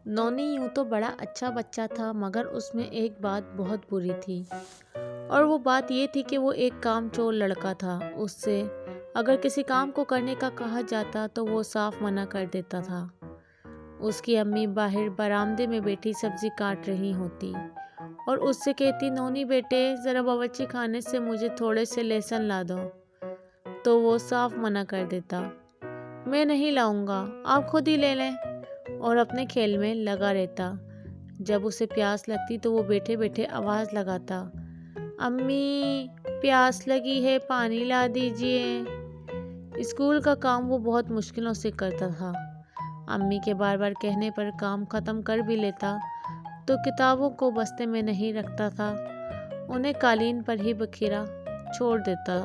نونی یوں تو بڑا اچھا بچہ تھا، مگر اس میں ایک بات بہت بری تھی، اور وہ بات یہ تھی کہ وہ ایک کام چور لڑکا تھا۔ اس سے اگر کسی کام کو کرنے کا کہا جاتا تو وہ صاف منع کر دیتا تھا۔ اس کی امی باہر برآمدے میں بیٹھی سبزی کاٹ رہی ہوتی اور اس سے کہتی، نونی بیٹے ذرا باورچی خانے سے مجھے تھوڑے سے لہسن لا دو، تو وہ صاف منع کر دیتا، میں نہیں لاؤں گا، آپ خود ہی لے لیں، اور اپنے کھیل میں لگا رہتا۔ جب اسے پیاس لگتی تو وہ بیٹھے بیٹھے آواز لگاتا، امی پیاس لگی ہے، پانی لا دیجیے۔ اسکول کا کام وہ بہت مشکلوں سے کرتا تھا۔ امی کے بار بار کہنے پر کام ختم کر بھی لیتا تو کتابوں کو بستے میں نہیں رکھتا تھا، انہیں قالین پر ہی بکھیرا چھوڑ دیتا۔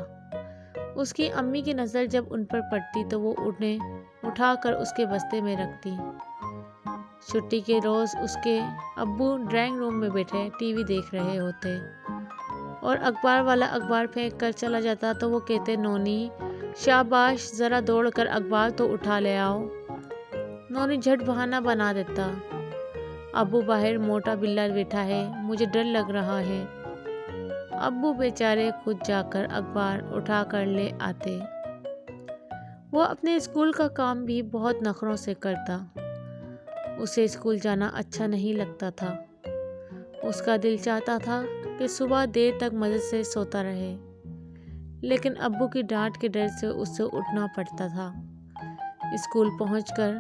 اس کی امی کی نظر جب ان پر پڑتی تو وہ انہیں اٹھا کر اس کے بستے میں رکھتی۔ چھٹی کے روز اس کے ابو ڈرائنگ روم میں بیٹھے ٹی وی دیکھ رہے ہوتے اور اخبار والا اخبار پھینک کر چلا جاتا تو وہ کہتے، نونی شاباش، ذرا دوڑ کر اخبار تو اٹھا لے آؤ۔ نونی جھٹ بہانہ بنا دیتا، ابو باہر موٹا بلا بیٹھا ہے، مجھے ڈر لگ رہا ہے۔ ابو بیچارے خود جا کر اخبار اٹھا کر لے آتے۔ وہ اپنے اسکول کا کام بھی بہت نخروں سے کرتا۔ اسے اسکول جانا اچھا نہیں لگتا تھا۔ اس کا دل چاہتا تھا کہ صبح دیر تک مزے سے سوتا رہے، لیکن ابو کی ڈانٹ کے ڈر سے اسے اٹھنا پڑتا تھا۔ اسکول پہنچ کر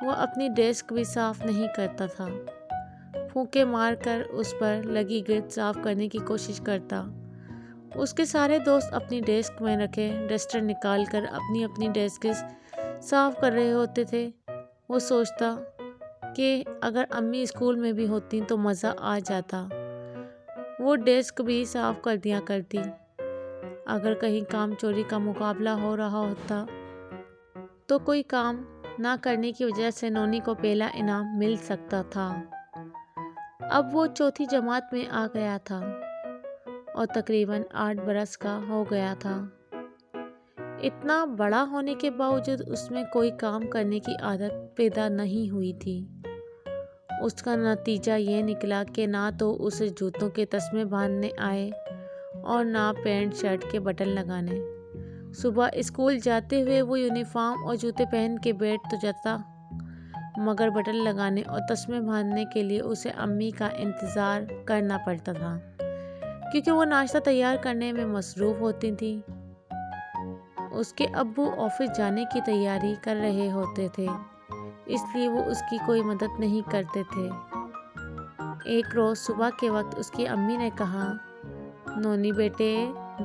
وہ اپنی ڈیسک بھی صاف نہیں کرتا تھا، پھونکے مار کر اس پر لگی گرد صاف کرنے کی کوشش کرتا۔ اس کے سارے دوست اپنی ڈیسک میں رکھے ڈسٹر نکال کر اپنی اپنی ڈیسکس صاف کر رہے ہوتے تھے۔ وہ سوچتا کہ اگر امی اسکول میں بھی ہوتی تو مزہ آ جاتا، وہ ڈیسک بھی صاف کر دیا کرتی۔ اگر کہیں کام چوری کا مقابلہ ہو رہا ہوتا تو کوئی کام نہ کرنے کی وجہ سے نونی کو پہلا انعام مل سکتا تھا۔ اب وہ چوتھی جماعت میں آ گیا تھا اور تقریباً 8 برس کا ہو گیا تھا۔ اتنا بڑا ہونے کے باوجود اس میں کوئی کام کرنے کی عادت پیدا نہیں ہوئی تھی۔ اس کا نتیجہ یہ نکلا کہ نہ تو اسے جوتوں کے تسمے باندھنے آئے اور نہ پینٹ شرٹ کے بٹن لگانے۔ صبح اسکول جاتے ہوئے وہ یونیفارم اور جوتے پہن کے بیٹھ تو جاتا، مگر بٹن لگانے اور تسمے باندھنے کے لیے اسے امی کا انتظار کرنا پڑتا تھا، کیونکہ وہ ناشتہ تیار کرنے میں مصروف ہوتی تھیں۔ اس کے ابو آفس جانے کی تیاری کر رہے ہوتے تھے، اس لیے وہ اس کی کوئی مدد نہیں کرتے تھے۔ ایک روز صبح کے وقت اس کی امی نے کہا، نونی بیٹے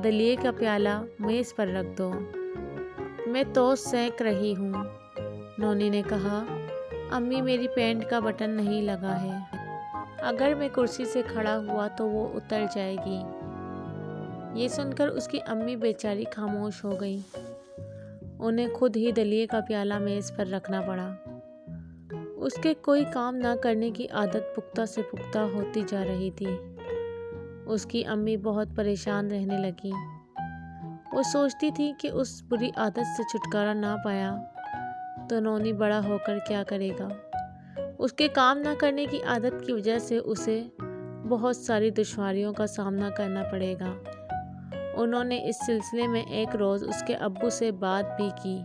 دلیے کا پیالہ میز پر رکھ دو، میں ٹوسٹ سینک رہی ہوں۔ نونی نے کہا، امی میری پینٹ کا بٹن نہیں لگا ہے، اگر میں کرسی سے کھڑا ہوا تو وہ اتر جائے گی۔ یہ سن کر اس کی امی بیچاری خاموش ہو گئی۔ انہیں خود ہی دلیے کا پیالہ میز پر رکھنا پڑا۔ اس کے کوئی کام نہ کرنے کی عادت پختہ سے پختہ ہوتی جا رہی تھی۔ اس کی امی بہت پریشان رہنے لگی۔ وہ سوچتی تھی کہ اس بری عادت سے چھٹکارا نہ پایا تو نونی بڑا ہو کر کیا کرے گا۔ اس کے کام نہ کرنے کی عادت کی وجہ سے اسے بہت ساری دشواریوں کا سامنا کرنا پڑے گا۔ انہوں نے اس سلسلے میں ایک روز اس کے ابو سے بات بھی کی۔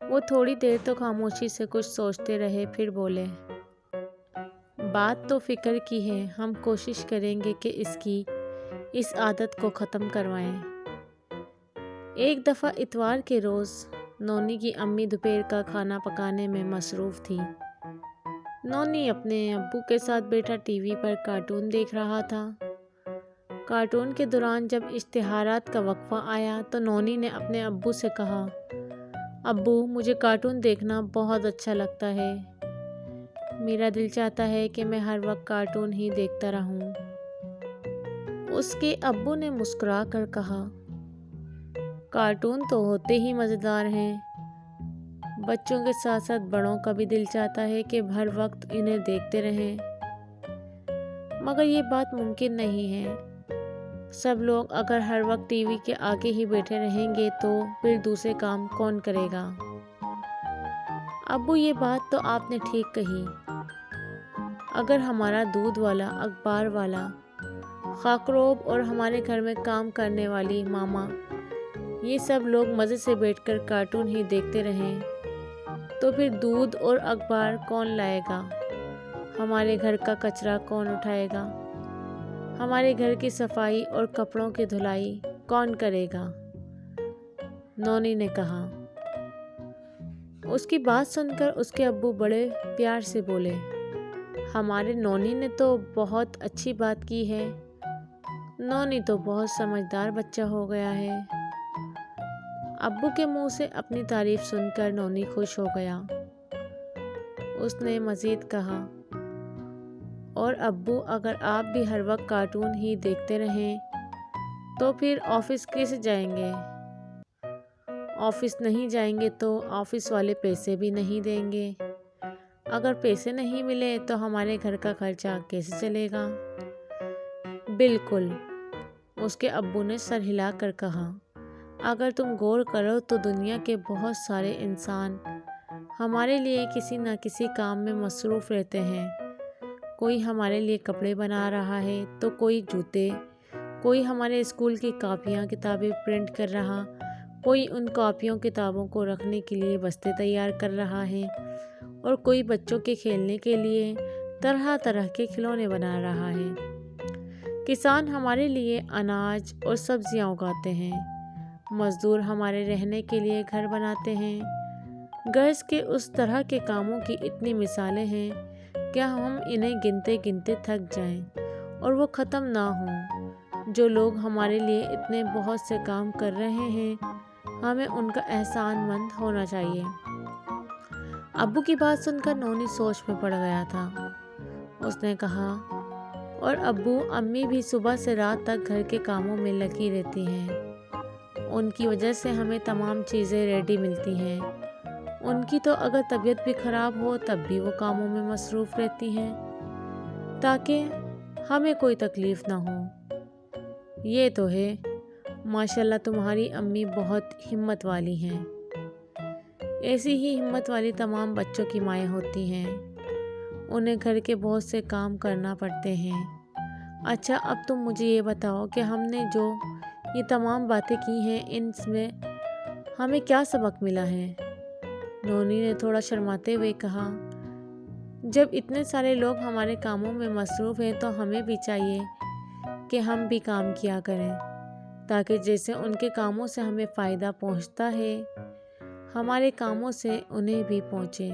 وہ تھوڑی دیر تو خاموشی سے کچھ سوچتے رہے، پھر بولے، بات تو فکر کی ہے، ہم کوشش کریں گے کہ اس عادت کو ختم کروائیں۔ ایک دفعہ اتوار کے روز نونی کی امی دوپہر کا کھانا پکانے میں مصروف تھی۔ نونی اپنے ابو کے ساتھ بیٹھا ٹی وی پر کارٹون دیکھ رہا تھا۔ کارٹون کے دوران جب اشتہارات کا وقفہ آیا تو نونی نے اپنے ابو سے کہا، ابو مجھے کارٹون دیکھنا بہت اچھا لگتا ہے، میرا دل چاہتا ہے کہ میں ہر وقت کارٹون ہی دیکھتا رہوں۔ اس کے ابو نے مسکرا کر کہا، کارٹون تو ہوتے ہی مزیدار ہیں، بچوں کے ساتھ ساتھ بڑوں کا بھی دل چاہتا ہے کہ ہر وقت انہیں دیکھتے رہیں، مگر یہ بات ممکن نہیں ہے۔ سب لوگ اگر ہر وقت ٹی وی کے آگے ہی بیٹھے رہیں گے تو پھر دوسرے کام کون کرے گا؟ ابو یہ بات تو آپ نے ٹھیک کہی، اگر ہمارا دودھ والا، اخبار والا، خاکروب اور ہمارے گھر میں کام کرنے والی ماما یہ سب لوگ مزے سے بیٹھ کر کارٹون ہی دیکھتے رہیں تو پھر دودھ اور اخبار کون لائے گا؟ ہمارے گھر کا کچرا کون اٹھائے گا؟ ہمارے گھر کی صفائی اور کپڑوں کی دھلائی کون کرے گا؟ نونی نے کہا۔ اس کی بات سن کر اس کے ابو بڑے پیار سے بولے، ہمارے نونی نے تو بہت اچھی بات کی ہے۔ نونی تو بہت سمجھدار بچہ ہو گیا ہے۔ ابو کے منہ سے اپنی تعریف سن کر نونی خوش ہو گیا۔ اس نے مزید کہا، اور ابو، اگر آپ بھی ہر وقت کارٹون ہی دیکھتے رہیں تو پھر آفس کیسے جائیں گے؟ آفس نہیں جائیں گے تو آفس والے پیسے بھی نہیں دیں گے۔ اگر پیسے نہیں ملے تو ہمارے گھر کا خرچہ کیسے چلے گا؟ بالکل، اس کے ابو نے سر ہلا کر کہا، اگر تم غور کرو تو دنیا کے بہت سارے انسان ہمارے لیے کسی نہ کسی کام میں مصروف رہتے ہیں۔ کوئی ہمارے لیے کپڑے بنا رہا ہے تو کوئی جوتے، کوئی ہمارے اسکول کی کاپیاں کتابیں پرنٹ کر رہا، کوئی ان کاپیوں کتابوں کو رکھنے کے لیے بستے تیار کر رہا ہے، اور کوئی بچوں کے کھیلنے کے لیے طرح طرح کے کھلونے بنا رہا ہے۔ کسان ہمارے لیے اناج اور سبزیاں اگاتے ہیں، مزدور ہمارے رہنے کے لیے گھر بناتے ہیں۔ غرض کے اس طرح کے کاموں کی اتنی مثالیں ہیں کہ ہم انہیں گنتے گنتے تھک جائیں اور وہ ختم نہ ہوں۔ جو لوگ ہمارے لیے اتنے بہت سے کام کر رہے ہیں، ہمیں ان کا احسان مند ہونا چاہیے۔ ابو کی بات سن کر نونی سوچ میں پڑ گیا تھا۔ اس نے کہا، اور ابو امی بھی صبح سے رات تک گھر کے کاموں میں لگی رہتی ہیں۔ ان کی وجہ سے ہمیں تمام چیزیں ریڈی ملتی ہیں۔ ان کی تو اگر طبیعت بھی خراب ہو تب بھی وہ کاموں میں مصروف رہتی ہیں تاکہ ہمیں کوئی تکلیف نہ ہو۔ یہ تو ہے، ماشاءاللہ تمہاری امی بہت ہمت والی ہیں۔ ایسی ہی ہمت والی تمام بچوں کی مائیں ہوتی ہیں، انہیں گھر کے بہت سے کام کرنا پڑتے ہیں۔ اچھا، اب تم مجھے یہ بتاؤ کہ ہم نے جو یہ تمام باتیں کی ہیں ان میں ہمیں کیا سبق ملا ہے؟ نونی نے تھوڑا شرماتے ہوئے کہا، جب اتنے سارے لوگ ہمارے کاموں میں مصروف ہیں تو ہمیں بھی چاہیے کہ ہم بھی کام کیا کریں تاکہ جیسے ان کے کاموں سے ہمیں فائدہ پہنچتا ہے ہمارے کاموں سے انہیں بھی پہنچے۔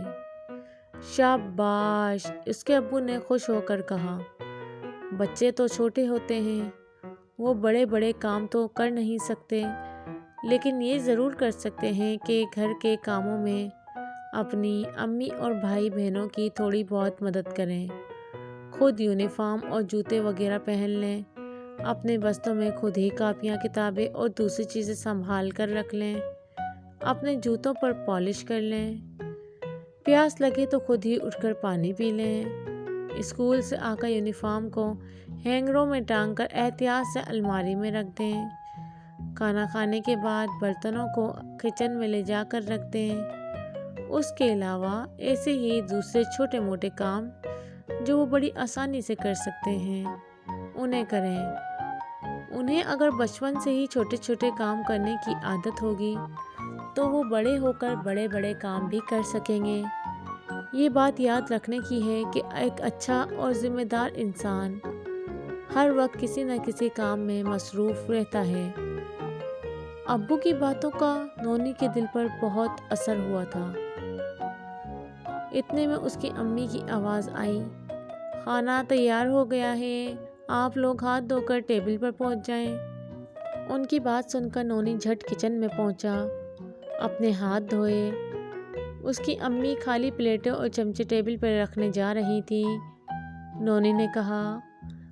شاباش، اس کے ابو نے خوش ہو کر کہا، بچے تو چھوٹے ہوتے ہیں، وہ بڑے بڑے کام تو کر نہیں سکتے، لیکن یہ ضرور کر سکتے ہیں کہ گھر کے کاموں میں اپنی امی اور بھائی بہنوں کی تھوڑی بہت مدد کریں، خود یونیفارم اور جوتے وغیرہ پہن لیں، اپنے بستوں میں خود ہی کاپیاں کتابیں اور دوسری چیزیں سنبھال کر رکھ لیں، اپنے جوتوں پر پالش کر لیں، پیاس لگے تو خود ہی اٹھ کر پانی پی لیں، اسکول سے آ کر یونیفارم کو ہینگروں میں ٹانگ کر احتیاط سے الماری میں رکھ دیں، کھانا کھانے کے بعد برتنوں کو کچن میں لے جا کر رکھ دیں۔ اس کے علاوہ ایسے ہی دوسرے چھوٹے موٹے کام جو وہ بڑی آسانی سے کر سکتے ہیں انہیں کریں۔ انہیں اگر بچپن سے ہی چھوٹے چھوٹے کام کرنے کی عادت ہوگی تو وہ بڑے ہو کر بڑے بڑے کام بھی کر سکیں گے۔ یہ بات یاد رکھنے کی ہے کہ ایک اچھا اور ذمہ دار انسان ہر وقت کسی نہ کسی کام میں مصروف رہتا ہے۔ ابو کی باتوں کا نونی کے دل پر بہت اثر ہوا تھا۔ اتنے میں اس کی امی کی آواز آئی، کھانا تیار ہو گیا ہے، آپ لوگ ہاتھ دھو کر ٹیبل پر پہنچ جائیں۔ ان کی بات سن کر نونی جھٹ کچن میں پہنچا، اپنے ہاتھ دھوئے۔ اس کی امی خالی پلیٹیں اور چمچے ٹیبل پر رکھنے جا رہی تھی۔ نونی نے کہا،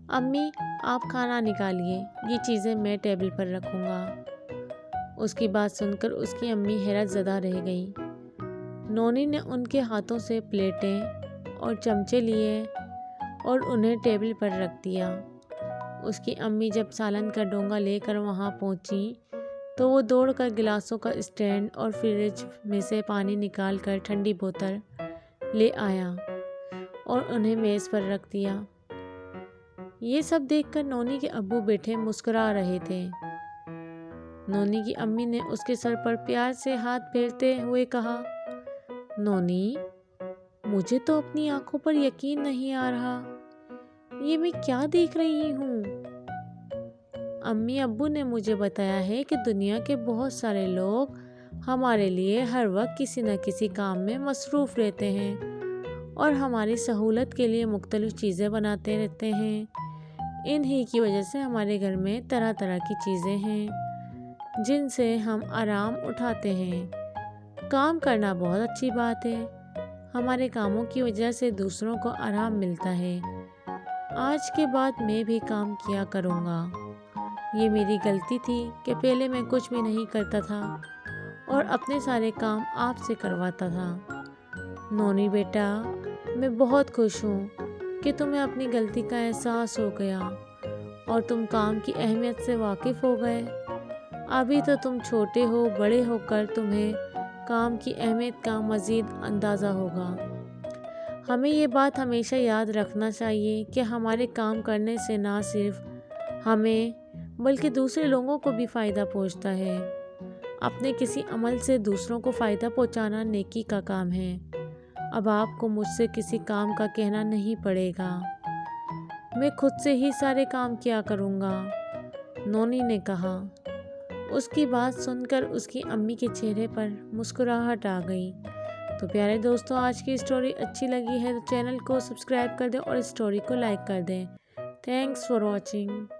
امی آپ کھانا نکالیے، یہ چیزیں میں ٹیبل پر رکھوں گا۔ اس کی بات سن کر اس کی امی حیرت زدہ رہ گئی۔ نونی نے ان کے ہاتھوں سے پلیٹیں اور چمچے لیے اور انہیں ٹیبل پر رکھ دیا۔ اس کی امی جب سالن کا ڈونگا لے کر وہاں پہنچی تو وہ دوڑ کر گلاسوں کا اسٹینڈ اور فریج میں سے پانی نکال کر ٹھنڈی بوتل لے آیا اور انہیں میز پر رکھ دیا۔ یہ سب دیکھ کر نونی کے ابو بیٹے مسکرا رہے تھے۔ نونی کی امی نے اس کے سر پر پیار سے ہاتھ پھیرتے ہوئے کہا، نونی، مجھے تو اپنی آنکھوں پر یقین نہیں آ رہا، یہ میں کیا دیکھ رہی ہوں؟ امی ابو نے مجھے بتایا ہے کہ دنیا کے بہت سارے لوگ ہمارے لیے ہر وقت کسی نہ کسی کام میں مصروف رہتے ہیں اور ہماری سہولت کے لیے مختلف چیزیں بناتے رہتے ہیں۔ انہی کی وجہ سے ہمارے گھر میں طرح طرح کی چیزیں ہیں جن سے ہم آرام اٹھاتے ہیں۔ کام کرنا بہت اچھی بات ہے، ہمارے کاموں کی وجہ سے دوسروں کو آرام ملتا ہے۔ آج کے بعد میں بھی کام کیا کروں گا۔ یہ میری غلطی تھی کہ پہلے میں کچھ بھی نہیں کرتا تھا اور اپنے سارے کام آپ سے کرواتا تھا۔ نونی بیٹا، میں بہت خوش ہوں کہ تمہیں اپنی غلطی کا احساس ہو گیا اور تم کام کی اہمیت سے واقف ہو گئے۔ ابھی تو تم چھوٹے ہو، بڑے ہو کر تمہیں کام کی اہمیت کا مزید اندازہ ہوگا۔ ہمیں یہ بات ہمیشہ یاد رکھنا چاہیے کہ ہمارے کام کرنے سے نہ صرف ہمیں بلکہ دوسرے لوگوں کو بھی فائدہ پہنچتا ہے۔ اپنے کسی عمل سے دوسروں کو فائدہ پہنچانا نیکی کا کام ہے۔ اب آپ کو مجھ سے کسی کام کا کہنا نہیں پڑے گا، میں خود سے ہی سارے کام کیا کروں گا، نونی نے کہا۔ اس کی بات سن کر اس کی امی کے چہرے پر مسکراہٹ آ گئی۔ تو پیارے دوستوں، آج کی اسٹوری اچھی لگی ہے تو چینل کو سبسکرائب کر دیں اور اسٹوری کو لائک کر دیں۔ Thanks for watching.